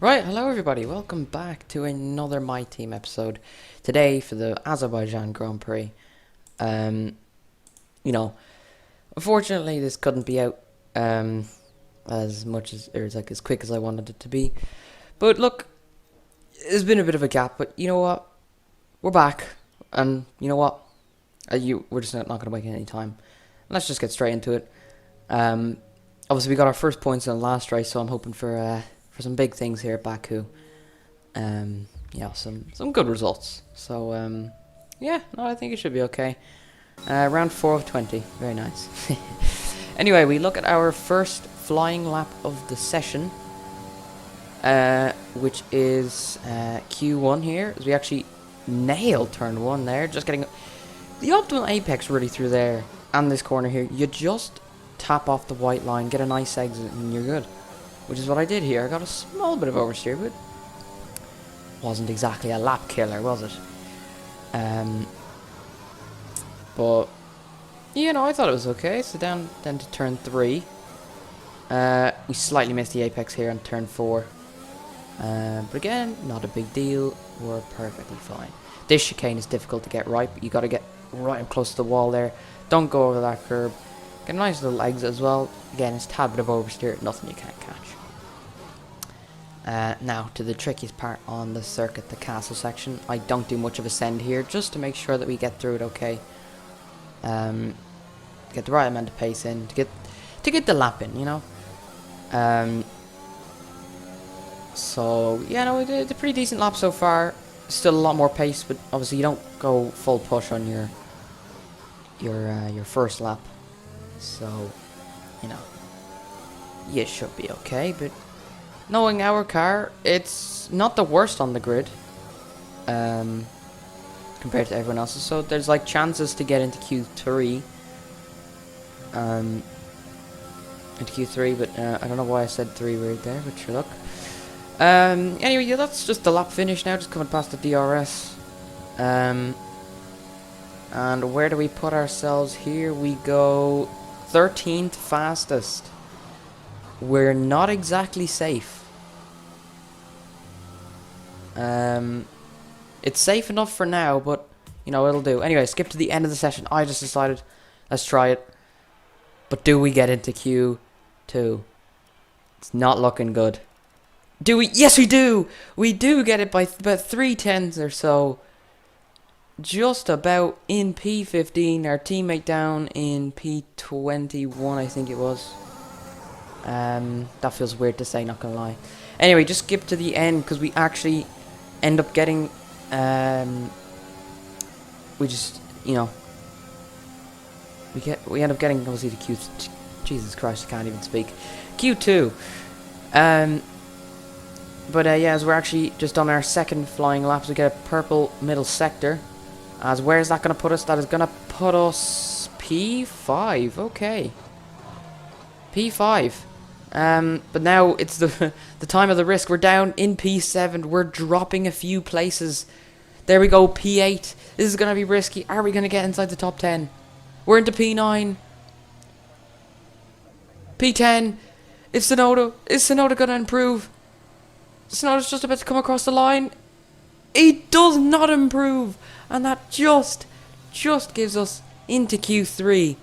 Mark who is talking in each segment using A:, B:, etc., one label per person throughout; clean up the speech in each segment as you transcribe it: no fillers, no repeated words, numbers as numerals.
A: Right, hello everybody, welcome back to another My Team episode. Today for the Azerbaijan Grand Prix. You know, unfortunately this couldn't be out as much as, or as quick as I wanted it to be. But look, there's been a bit of a gap, but you know what? We're back, and you know what? We're just not going to wait any time. Let's just get straight into it. Obviously we got our first points in the last race, so I'm hoping for some big things here at Baku. Yeah, some good results. So yeah, no, I think it should be okay. Round 4 of 20, very nice. Anyway, we look at our first flying lap of the session, which is Q1 here, as we actually nailed turn 1 there, just getting the optimal apex really through there and this corner here. You just tap off the white line, get a nice exit, and you're good. Which is what I did here. I got a small bit of oversteer, but wasn't exactly a lap killer, was it? But you know, I thought it was okay. So down to turn 3. We slightly missed the apex here on turn 4. But again, not a big deal. We're perfectly fine. This chicane is difficult to get right, but you got to get right up close to the wall there. Don't go over that curb. Get a nice little exit as well. Again, it's a tad bit of oversteer, nothing you can't catch. Now to the trickiest part on the circuit, the castle section. I don't do much of ascend here, just to make sure that we get through it okay. Get the right amount of pace in to get the lap in, you know. So yeah, no, we did a pretty decent lap so far. Still a lot more pace, but obviously you don't go full push on your first lap. So you know, you should be okay, but knowing our car, it's not the worst on the grid compared to everyone else's. So there's like chances to get into Q3, but I don't know why I said 3 right there, but sure, look. Anyway, yeah, that's just the lap finish now, just coming past the DRS. And where do we put ourselves here? We go 13th fastest. We're not exactly safe. It's safe enough for now, but you know, it'll do. Anyway, skip to the end of the session. I just decided, let's try it. But do we get into Q2? It's not looking good. Do we? Yes, we do! We do get it by about 3/10 or so. Just about in P15. Our teammate down in P21, I think it was. That feels weird to say, not gonna lie. Anyway, just skip to the end because we actually end up getting, we just, you know, we end up getting obviously the Q. Jesus Christ, I can't even speak. Q2. But yeah, as we're actually just on our second flying laps, we get a purple middle sector. As where is that gonna put us? That is gonna put us P5. Okay. P5. But now it's the time of the risk. We're down in P7. We're dropping a few places. There we go, P8. This is going to be risky. Are we going to get inside the top 10? We're into P9. P10. Is Sonoda going to improve? Sonoda's just about to come across the line. He does not improve. And that just gives us into Q3.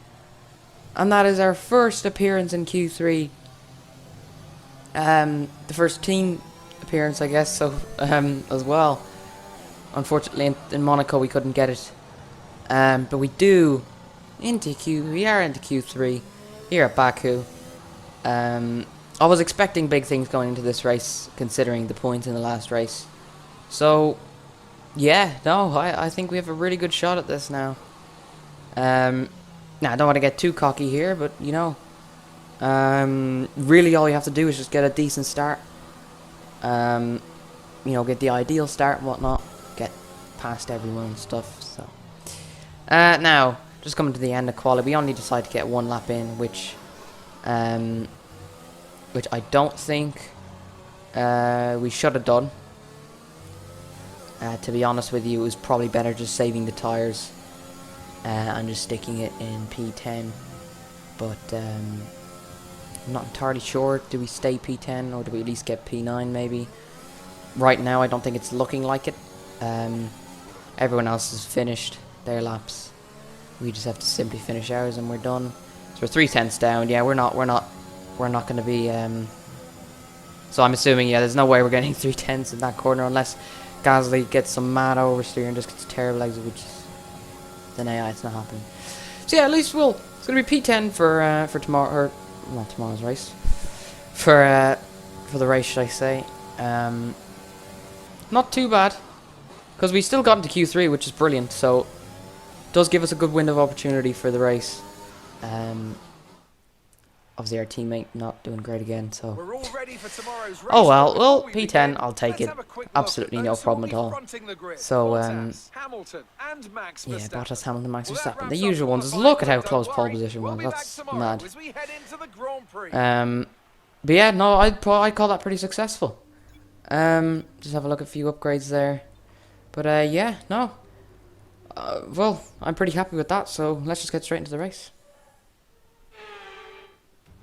A: And that is our first appearance in Q3. The first team appearance, I guess, so as well. Unfortunately, in Monaco we couldn't get it, but we are into Q3 here at Baku. I was expecting big things going into this race, considering the points in the last race. So, yeah, no, I think we have a really good shot at this now. Now I don't want to get too cocky here, but you know. Really all you have to do is just get a decent start. You know, get the ideal start and whatnot. Get past everyone and stuff, so. Now, just coming to the end of quali, we only decided to get one lap in, which I don't think, we should have done. To be honest with you, it was probably better just saving the tires, and just sticking it in P10, but, I'm not entirely sure. Do we stay P10 or do we at least get P9 maybe? Right now I don't think it's looking like it. Everyone else has finished their laps. We just have to simply finish ours and we're done. So we're 3/10 down. Yeah, we're not going to be. So I'm assuming, yeah, there's no way we're getting 3/10 in that corner unless Gasly gets some mad oversteer and just gets terrible exit, which is then it's not happening. So yeah, at least it's going to be P10 for tomorrow, or not tomorrow's race, for the race, should I say? Not too bad, because we still got into Q3, which is brilliant. So does give us a good window of opportunity for the race. Obviously our teammate not doing great again, so
B: we're all ready for tomorrow's race.
A: Oh well, P10, I'll take it. Absolutely no problem at all. So
B: Hamilton and Max
A: yeah, Bottas, Hamilton, Max
B: Well, that
A: Verstappen, the
B: wraps
A: usual
B: up
A: ones.
B: the
A: Just look at how
B: final.
A: close
B: Don't
A: pole
B: worry,
A: position
B: we'll
A: was.
B: be back
A: That's
B: tomorrow
A: mad.
B: as we head into the Grand Prix.
A: But yeah, no, I'd call that pretty successful. Just have a look at a few upgrades there. But yeah, no. Well, I'm pretty happy with that, so let's just get straight into the race.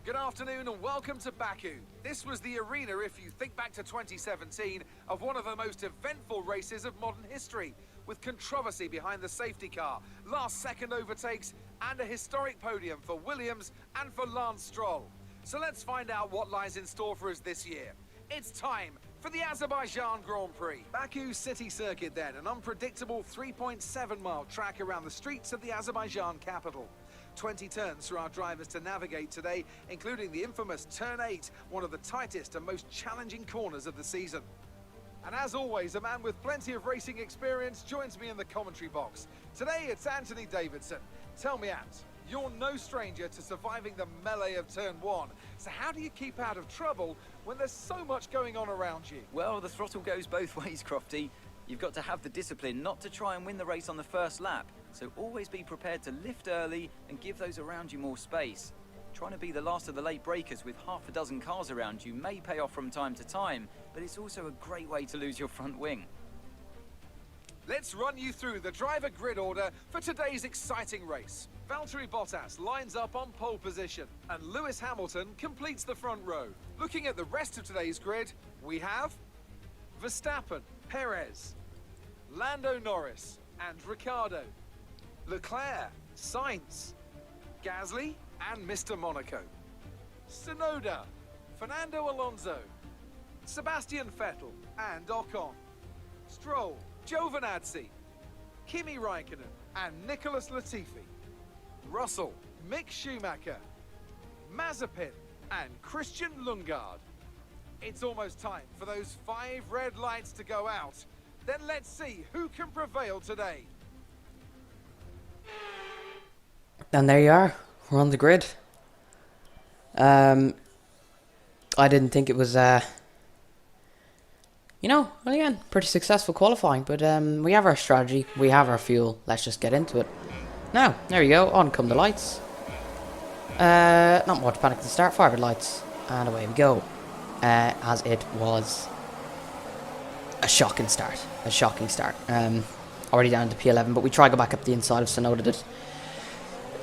B: Good afternoon and welcome to Baku. This was the arena, if you think back to 2017, of one of the most eventful races of modern history, with controversy behind the safety car, last-second overtakes, and a historic podium for Williams and for Lance Stroll. So let's find out what lies in store for us this year. It's time for the Azerbaijan Grand Prix. Baku City Circuit then, an unpredictable 3.7-mile track around the streets of the Azerbaijan capital. 20 turns for our drivers to navigate today, including the infamous Turn 8, one of the tightest and most challenging corners of the season. And as always, a man with plenty of racing experience joins me in the commentary box. Today it's Anthony Davidson. Tell me, Ant, you're no stranger to surviving the melee of Turn 1. So how do you keep out of trouble when there's so much going on around you?
C: Well, the throttle goes both ways, Crofty. You've got to have the discipline not to try and win the race on the first lap. So always be prepared to lift early and give those around you more space. Trying to be the last of the late breakers with half a dozen cars around you may pay off from time to time, but it's also a great way to lose your front wing.
B: Let's run you through the driver grid order for today's exciting race. Valtteri Bottas lines up on pole position, and Lewis Hamilton completes the front row. Looking at the rest of today's grid, we have Verstappen, Perez, Lando Norris, and Ricciardo, Leclerc, Sainz, Gasly, and Mr. Monaco, Tsunoda, Fernando Alonso, Sebastian Vettel, and Ocon, Stroll, Giovinazzi, Kimi Raikkonen, and Nicholas Latifi, Russell, Mick Schumacher, Mazepin, and Christian Lundgaard. It's almost time for those 5 red lights to go out. Then let's see who can prevail today.
A: And there you are. We're on the grid. I didn't think it was, you know, well, again, pretty successful qualifying. But we have our strategy. We have our fuel. Let's just get into it. Now, there you go. On come the lights. Not much panic at the start. 5 red lights. And away we go. As it was a shocking start. A shocking start. Already down to P11, but we try to go back up the inside of Tsunoda.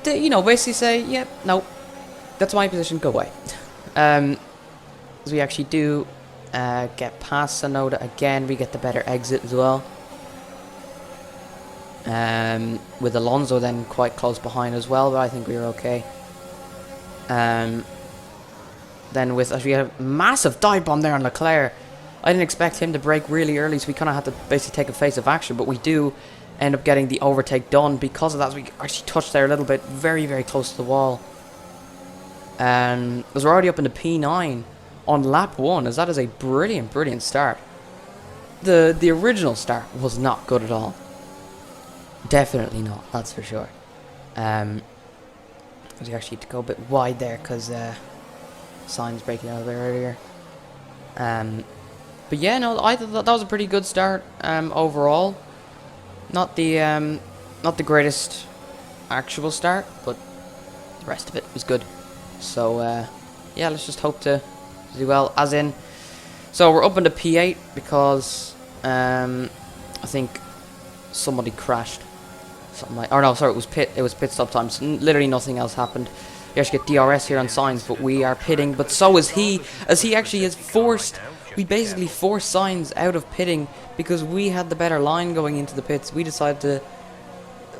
A: You know, basically say, yeah, no, that's my position, go away. As we actually do get past Tsunoda again, we get the better exit as well. With Alonso then quite close behind as well, but I think we were okay. Then with, as we had a massive dive bomb there on Leclerc. I didn't expect him to brake really early, so we kind of had to basically take a phase of action, but we do end up getting the overtake done because of that. So we actually touched there a little bit, very, very close to the wall. Because we're already up into P9 on lap 1, as that is a brilliant, brilliant start. The original start was not good at all. Definitely not, that's for sure. Because we actually had to go a bit wide there because Sainz breaking out a bit earlier. But yeah, no, I thought that was a pretty good start overall. Not the greatest actual start, but the rest of it was good. So yeah, let's just hope to do well. As in, so we're up into P8 because I think somebody crashed. Something like, or no, sorry, it was pit stop time. So literally nothing else happened. You actually get DRS here on Signs, but we are pitting, but so is he, as he actually has forced, we basically forced Signs out of pitting because we had the better line going into the pits. We decided to,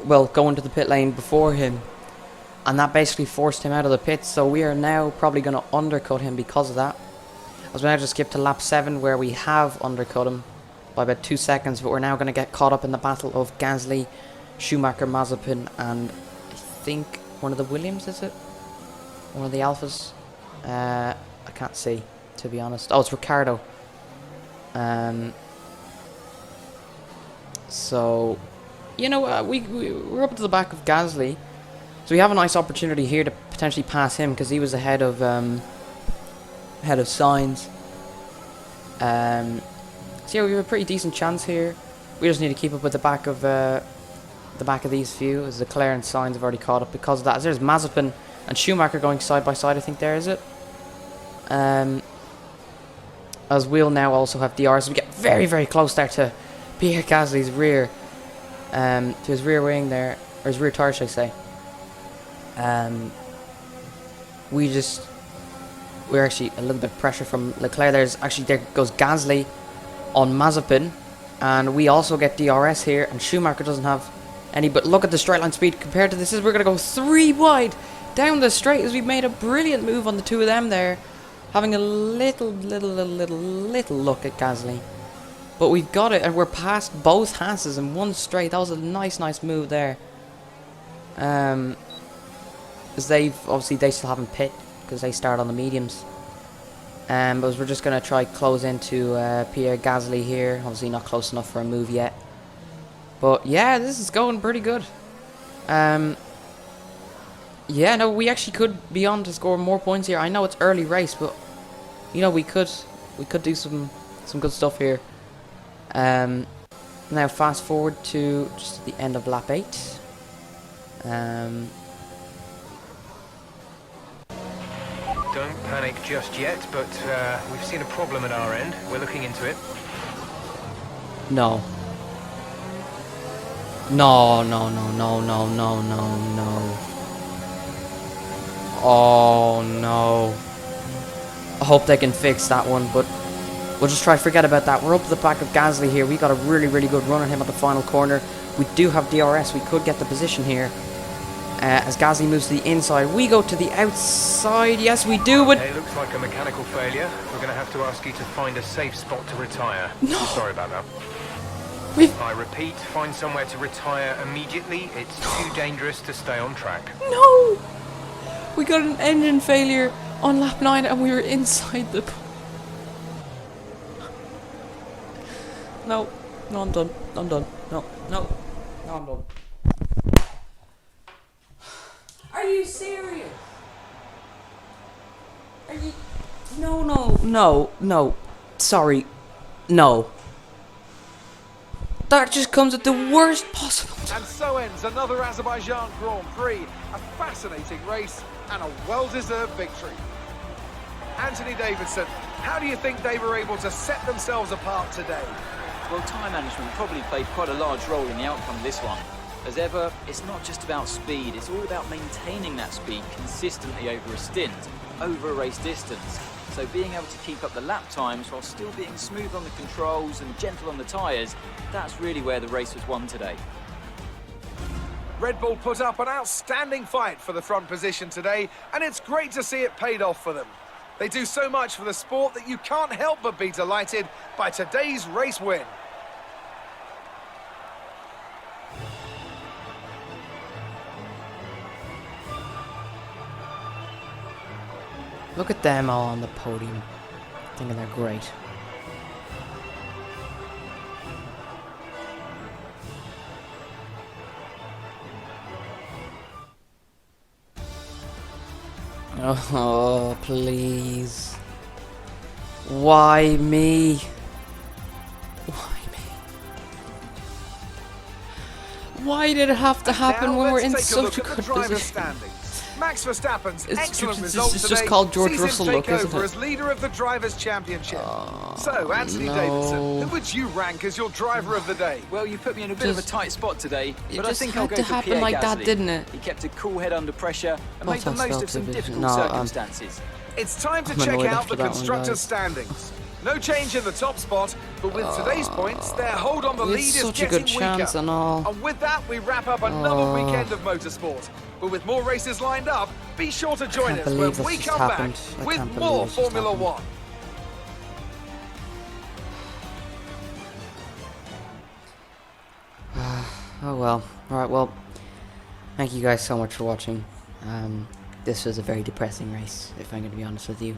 A: well, go into the pit lane before him, and that basically forced him out of the pits, so we are now probably going to undercut him because of that. As we now just skip to lap 7 where we have undercut him by about 2 seconds, but we're now going to get caught up in the battle of Gasly, Schumacher, Mazepin, and I think one of the Williams, is it? One of the Alphas? I can't see, to be honest. Oh, it's Ricardo. So, you know, we're up to the back of Gasly, so we have a nice opportunity here to potentially pass him because he was ahead of Sainz. So yeah, we have a pretty decent chance here. We just need to keep up with the back of these few, as Leclerc and Sainz have already caught up because of that. As there's Mazepin and Schumacher going side by side, I think there is it. As we'll now also have DRS. We get very, very close there to Pierre Gasly's rear, to his rear wing there, or his rear tire, should I say. We're actually a little bit of pressure from Leclerc. There goes Gasly on Mazepin, and we also get DRS here, and Schumacher doesn't have any, but look at the straight line speed compared to this. We're going to go 3 wide down the straight, as we've made a brilliant move on the two of them there, having a little look at Gasly, but we've got it, and we're past both Hasses in one straight. That was a nice move there. As they still haven't pit because they start on the mediums. But we're just going to try close into Pierre Gasly here. Obviously not close enough for a move yet. But yeah, this is going pretty good. Yeah, no, we actually could be on to score more points here. I know it's early race, but you know, we could do some good stuff here. Now fast forward to just the end of lap 8.
D: Don't panic just yet, but we've seen a problem at our end. We're looking into it.
A: No. No. Oh no. I hope they can fix that one, but we'll just try to forget about that. We're up to the back of Gasly here. We got a really good run on him at the final corner. We do have DRS. We could get the position here. As Gasly moves to the inside, we go to the outside. Yes, we do. But
D: it looks like a mechanical failure. We're going to have to ask you to find a safe spot to retire.
A: No.
D: Sorry about that. I repeat, find somewhere to retire immediately. It's too dangerous to stay on track.
A: No! We got an engine failure on lap 9 and we were inside the... No, I'm done. No, I'm done. Are you serious? Are you... No. Sorry. No. That just comes at the worst possible time.
B: And so ends another Azerbaijan Grand Prix. A fascinating race and a well-deserved victory. Anthony Davidson, how do you think they were able to set themselves apart today?
C: Well, time management probably played quite a large role in the outcome of this one. As ever, it's not just about speed, it's all about maintaining that speed consistently over a stint, over a race distance. So being able to keep up the lap times while still being smooth on the controls and gentle on the tyres, that's really where the race was won today.
B: Red Bull put up an outstanding fight for the front position today, and it's great to see it paid off for them. They do so much for the sport that you can't help but be delighted by today's race win.
A: Look at them all on the podium, thinking they're great. Oh, please. Why me? Why did it have to happen when we're in such a good position?
B: Max Verstappen's
A: It's
B: excellent
A: just-
B: result
A: it's
B: today
A: just called George
B: sees
A: Russell
B: him
A: look,
B: take
A: isn't
B: over
A: it?
B: as leader of the Drivers' Championship. So, Anthony
A: no.
B: Davidson, who would you rank as your driver of the day?
C: Well, you put me in a bit of a
A: Just-
C: tight spot today,
A: it
C: but I
A: just
C: think I'll
A: had
C: go
A: to
C: for
A: happen
C: Pierre
A: like that,
C: Gasly.
A: didn't it?
C: He kept a cool head under pressure and made the
A: Bottas
C: most of some
A: felt a bit-
C: difficult
A: no,
C: circumstances.
B: It's time to
A: I'm
B: check
A: annoyed
B: out
A: after
B: the
A: that one,
B: constructors'
A: guys.
B: standings. No change in the top spot, but with today's points, their hold on the lead
A: It's
B: is
A: such a
B: getting
A: good chance
B: weaker.
A: and all.
B: And with that, we wrap up another weekend of motorsport. But with more races lined up, be sure to join
A: can't
B: us when
A: believe this
B: we
A: just
B: come
A: happened.
B: back
A: I
B: with
A: can't
B: more
A: believe this just
B: Formula
A: happened.
B: One.
A: Oh well. Alright, well, thank you guys so much for watching. This was a very depressing race, if I'm going to be honest with you.